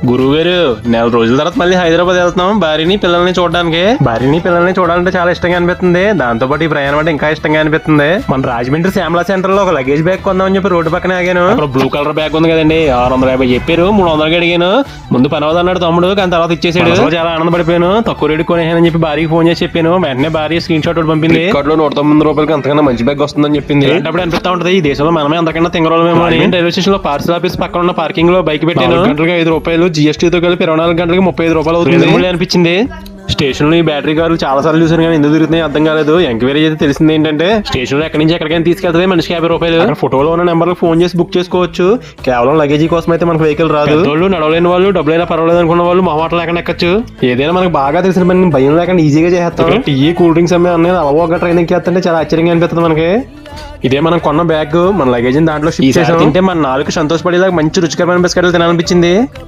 గురువు గారు, నెల రోజుల తర్వాత మళ్ళీ హైదరాబాద్ వెళ్తున్నాం భార్యని పిల్లల్ని చూడడానికి. భార్యని పిల్లల్ని చూడాలంటే చాలా ఇష్టంగా అనిపిస్తుంది. దాంతో పాటు ఈ ప్రయాణం అంటే ఇంకా ఇష్టంగా అనిపిస్తుంది. మన రాజమండ్రి శ్యామలా సెంటర్ లో ఒక లగేజ్ బ్యాగ్ కొందామని చెప్పి రోడ్డు పక్కన ఆగాను. అక్కడ బ్లూ కలర్ బ్యాగ్ ఉంది కదండి, 650 చెప్పారు. 300 అడిగాను. ముందు పని అవుతున్నాడు తమ్ముడు, కానీ తర్వాత ఇచ్చేసాడు. చాలా ఆనందపడిపోయాను. తక్కువ రేటు కొనేసానని చెప్పి భార్యకి ఫోన్ చేసి చెప్పాను. వెంటనే భార్య స్క్రీన్ షాట్ పంపింది. కార్డులో 109 రూపాయలకి అంతకన్నా మంచి బ్యాగ్ వస్తుందని చెప్పింది. అప్పుడు అనిపిస్తా ఉంటది, ఈ దేశంలో మనమే అంతకన్నా తింగరోళమేమో అని. రైల్వే స్టేషన్ లో పార్సల్ ఆఫీస్ పక్కన ఉన్న పార్కింగ్ లో బైక్ పెట్టాను. గంటలకి 5 రూపాయలు, జిఎస్టీతో కలిపి 24 గంటలకి 35 రూపాయలు అవుతుంది అనిపించింది. స్టేషన్ లో ఈ బ్యాటరీ కార్లు చాలా సార్లు చూసాను, కానీ ఎందుకు తిరుగుతున్నాయి అర్థం కాలేదు. ఎంక్వైరీ అయితే తెలిసింది ఏంటంటే, స్టేషన్ లో ఎక్కడి నుంచి ఎక్కడికైనా తీసుకెళ్తుంది, మనిషికి 50 రూపాయలు. ఫోటోలో ఉన్న నెంబర్ ఫోన్ చేసి బుక్ చేసుకోవచ్చు. కేవలం లగేజీ కోసం అయితే మనకు వెహికల్ రాదు. వాళ్ళు నడవలేని వాళ్ళు, డబ్బులైనా పర్వాలేదు అనుకున్న వాళ్ళు మొహమాట లేకుండా ఎక్కచ్చు. ఏదైనా మనకు బాగా తెలిసిన పని భయం లేకుండా ఈజీగా చేస్తాం. టీ, కూల్ డ్రింక్స్ అమ్మే అన్నీ అలవోగా ట్రైన్ ఎక్కేస్తుంటే చాలా ఆశ్చర్యంగా అనిపిస్తుంది మనకి. ఇదే మనం కొన్న బ్యాగ్ మన లగేజ్ దాంట్లో షిఫ్ట్ చేసాం. తింటే మన నాలుగు సంతోషపడేలాగా మంచి రుచికరమైన బిస్కెట్లు తినాలనిపించింది.